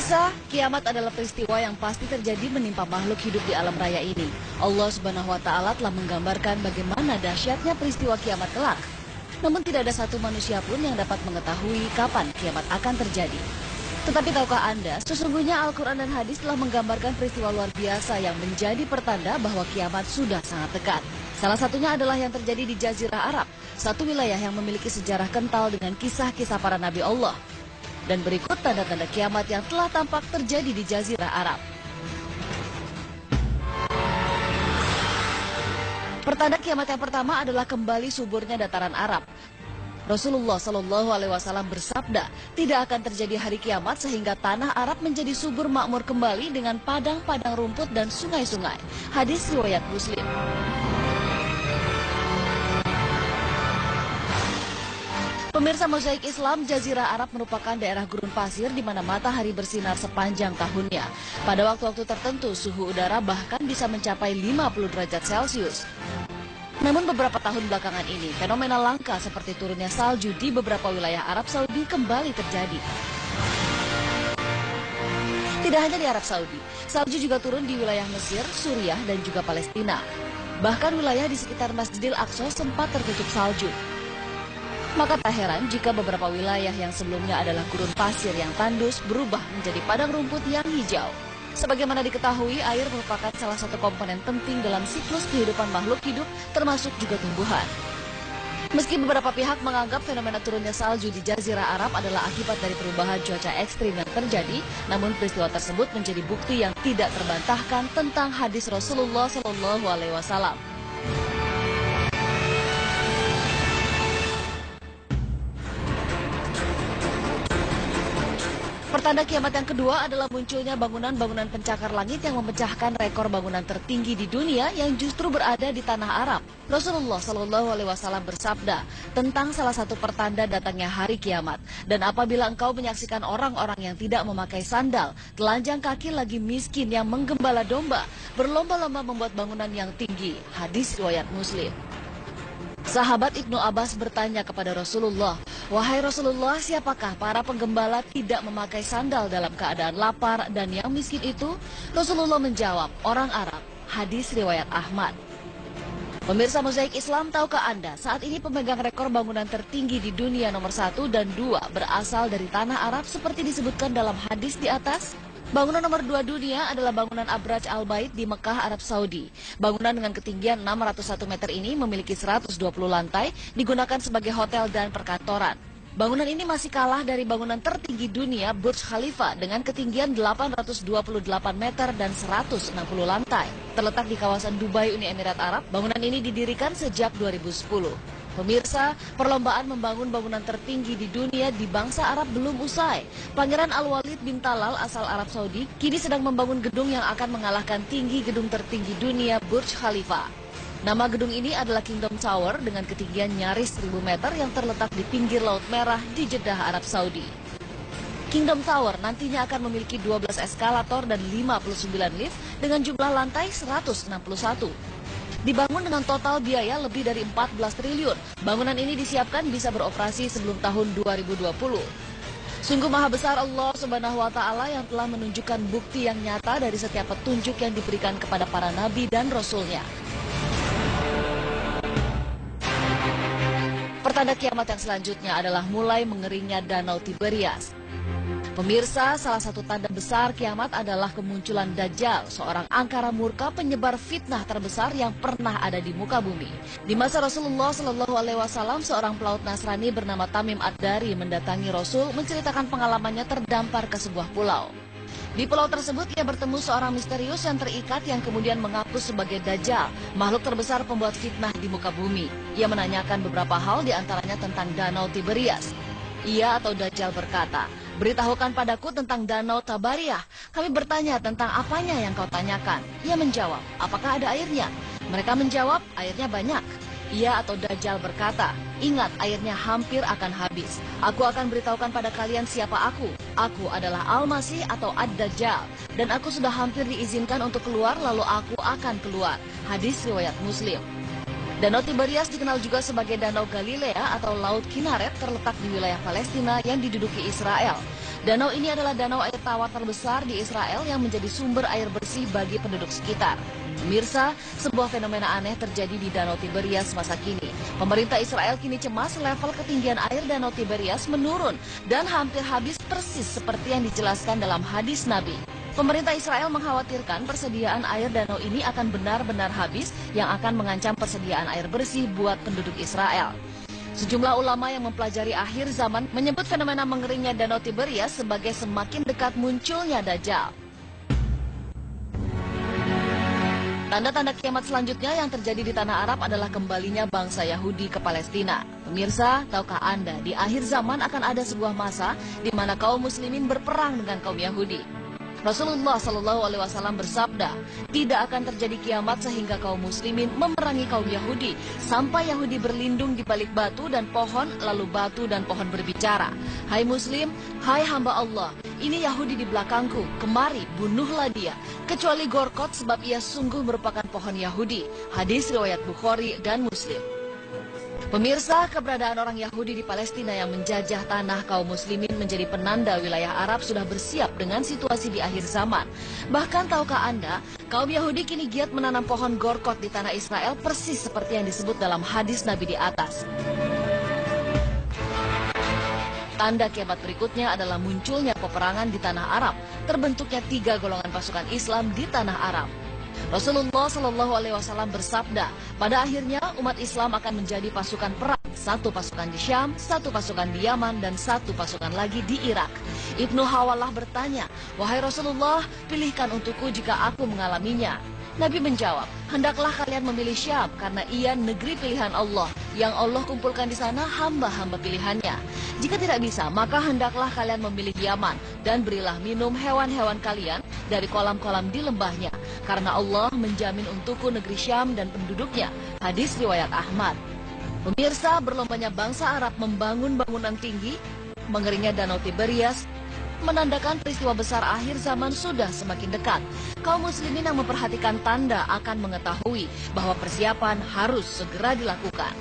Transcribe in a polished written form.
Pemirsa, kiamat adalah peristiwa yang pasti terjadi menimpa makhluk hidup di alam raya ini. Allah Subhanahu wa Ta'ala telah menggambarkan bagaimana dahsyatnya peristiwa kiamat kelak. Namun tidak ada satu manusia pun yang dapat mengetahui kapan kiamat akan terjadi. Tetapi tahukah Anda, sesungguhnya Al-Quran dan Hadis telah menggambarkan peristiwa luar biasa yang menjadi pertanda bahwa kiamat sudah sangat dekat. Salah satunya adalah yang terjadi di Jazirah Arab, satu wilayah yang memiliki sejarah kental dengan kisah-kisah para Nabi Allah. Dan berikut tanda-tanda kiamat yang telah tampak terjadi di Jazirah Arab. Pertanda kiamat yang pertama adalah kembali suburnya dataran Arab. Rasulullah SAW bersabda, tidak akan terjadi hari kiamat sehingga tanah Arab menjadi subur makmur kembali dengan padang-padang rumput dan sungai-sungai. Hadis riwayat Muslim. Pemirsa Mozaik Islam, Jazirah Arab merupakan daerah gurun pasir di mana matahari bersinar sepanjang tahunnya. Pada waktu-waktu tertentu, suhu udara bahkan bisa mencapai 50 derajat Celcius. Namun beberapa tahun belakangan ini, fenomena langka seperti turunnya salju di beberapa wilayah Arab Saudi kembali terjadi. Tidak hanya di Arab Saudi, salju juga turun di wilayah Mesir, Suriah, dan juga Palestina. Bahkan wilayah di sekitar Masjidil Aqsa sempat tertutup salju. Maka tak heran jika beberapa wilayah yang sebelumnya adalah gurun pasir yang tandus berubah menjadi padang rumput yang hijau. Sebagaimana diketahui, air merupakan salah satu komponen penting dalam siklus kehidupan makhluk hidup, termasuk juga tumbuhan. Meski beberapa pihak menganggap fenomena turunnya salju di Jazirah Arab adalah akibat dari perubahan cuaca ekstrim yang terjadi, namun peristiwa tersebut menjadi bukti yang tidak terbantahkan tentang hadis Rasulullah SAW. Pertanda kiamat yang kedua adalah munculnya bangunan-bangunan pencakar langit yang memecahkan rekor bangunan tertinggi di dunia yang justru berada di tanah Arab. Rasulullah SAW bersabda tentang salah satu pertanda datangnya hari kiamat. Dan apabila engkau menyaksikan orang-orang yang tidak memakai sandal, telanjang kaki lagi miskin yang menggembala domba, berlomba-lomba membuat bangunan yang tinggi. Hadis riwayat Muslim. Sahabat Ibnu Abbas bertanya kepada Rasulullah, "Wahai Rasulullah, siapakah para penggembala tidak memakai sandal dalam keadaan lapar dan yang miskin itu?" Rasulullah menjawab, "Orang Arab." Hadis riwayat Ahmad. Pemirsa Mozaik Islam, tahukah Anda, saat ini pemegang rekor bangunan tertinggi di dunia nomor 1 dan 2 berasal dari tanah Arab seperti disebutkan dalam hadis di atas? Bangunan nomor 2 dunia adalah bangunan Abraj Al-Bait di Mekah, Arab Saudi. Bangunan dengan ketinggian 601 meter ini memiliki 120 lantai, digunakan sebagai hotel dan perkantoran. Bangunan ini masih kalah dari bangunan tertinggi dunia Burj Khalifa dengan ketinggian 828 meter dan 160 lantai. Terletak di kawasan Dubai, Uni Emirat Arab, bangunan ini didirikan sejak 2010. Pemirsa, perlombaan membangun bangunan tertinggi di dunia di bangsa Arab belum usai. Pangeran Al-Walid bin Talal asal Arab Saudi kini sedang membangun gedung yang akan mengalahkan tinggi gedung tertinggi dunia Burj Khalifa. Nama gedung ini adalah Kingdom Tower dengan ketinggian nyaris 1000 meter yang terletak di pinggir Laut Merah di Jeddah, Arab Saudi. Kingdom Tower nantinya akan memiliki 12 eskalator dan 59 lift dengan jumlah lantai 161. Dibangun dengan total biaya lebih dari 14 triliun. Bangunan ini disiapkan bisa beroperasi sebelum tahun 2020. Sungguh maha besar Allah Subhanahu wa Ta'ala yang telah menunjukkan bukti yang nyata dari setiap petunjuk yang diberikan kepada para nabi dan rasulnya. Pertanda kiamat yang selanjutnya adalah mulai mengeringnya Danau Tiberias. Pemirsa, salah satu tanda besar kiamat adalah kemunculan Dajjal, seorang angkara murka penyebar fitnah terbesar yang pernah ada di muka bumi. Di masa Rasulullah SAW, seorang pelaut Nasrani bernama Tamim Ad-Dari mendatangi Rasul menceritakan pengalamannya terdampar ke sebuah pulau. Di pulau tersebut ia bertemu seorang misterius yang terikat yang kemudian mengaku sebagai Dajjal, makhluk terbesar pembuat fitnah di muka bumi. Ia menanyakan beberapa hal diantaranya tentang Danau Tiberias. Ia atau Dajjal berkata, "Beritahukan padaku tentang Danau Tabariah." Kami bertanya tentang apanya yang kau tanyakan. Ia menjawab, "Apakah ada airnya?" Mereka menjawab, "Airnya banyak." Ia atau Dajjal berkata, "Ingat, airnya hampir akan habis. Aku akan beritahukan pada kalian siapa aku. Aku adalah Al-Masih atau Ad-Dajjal. Dan aku sudah hampir diizinkan untuk keluar, lalu aku akan keluar." Hadis riwayat Muslim. Danau Tiberias dikenal juga sebagai Danau Galilea atau Laut Kinneret, terletak di wilayah Palestina yang diduduki Israel. Danau ini adalah danau air tawar terbesar di Israel yang menjadi sumber air bersih bagi penduduk sekitar. Pemirsa, sebuah fenomena aneh terjadi di Danau Tiberias masa kini. Pemerintah Israel kini cemas level ketinggian air Danau Tiberias menurun dan hampir habis persis seperti yang dijelaskan dalam hadis Nabi. Pemerintah Israel mengkhawatirkan persediaan air danau ini akan benar-benar habis yang akan mengancam persediaan air bersih buat penduduk Israel. Sejumlah ulama yang mempelajari akhir zaman menyebut fenomena mengeringnya Danau Tiberias sebagai semakin dekat munculnya Dajjal. Tanda-tanda kiamat selanjutnya yang terjadi di tanah Arab adalah kembalinya bangsa Yahudi ke Palestina. Pemirsa, tahukah Anda di akhir zaman akan ada sebuah masa di mana kaum muslimin berperang dengan kaum Yahudi? Rasulullah SAW bersabda, tidak akan terjadi kiamat sehingga kaum muslimin memerangi kaum Yahudi sampai Yahudi berlindung di balik batu dan pohon, lalu batu dan pohon berbicara. Hai muslim, hai hamba Allah, ini Yahudi di belakangku, kemari bunuhlah dia, kecuali Gorkot sebab ia sungguh merupakan pohon Yahudi. Hadis riwayat Bukhari dan Muslim. Pemirsa, keberadaan orang Yahudi di Palestina yang menjajah tanah kaum muslimin menjadi penanda wilayah Arab sudah bersiap dengan situasi di akhir zaman. Bahkan tahukah Anda, kaum Yahudi kini giat menanam pohon Gorkot di tanah Israel persis seperti yang disebut dalam hadis Nabi di atas. Tanda kiamat berikutnya adalah munculnya peperangan di tanah Arab, terbentuknya 3 golongan pasukan Islam di tanah Arab. Rasulullah SAW bersabda, pada akhirnya umat Islam akan menjadi pasukan perang, 1 pasukan di Syam, 1 pasukan di Yaman, dan 1 pasukan lagi di Irak. Ibnu Hawalah bertanya, wahai Rasulullah, pilihkan untukku jika aku mengalaminya. Nabi menjawab, hendaklah kalian memilih Syam karena ia negeri pilihan Allah. Yang Allah kumpulkan di sana hamba-hamba pilihannya. Jika tidak bisa, maka hendaklah kalian memilih Yaman dan berilah minum hewan-hewan kalian dari kolam-kolam di lembahnya. Karena Allah menjamin untukku negeri Syam dan penduduknya. Hadis riwayat Ahmad. Pemirsa, berlombanya bangsa Arab membangun bangunan tinggi, mengeringnya Danau Tiberias, menandakan peristiwa besar akhir zaman sudah semakin dekat. Kaum muslimin yang memperhatikan tanda akan mengetahui bahwa persiapan harus segera dilakukan.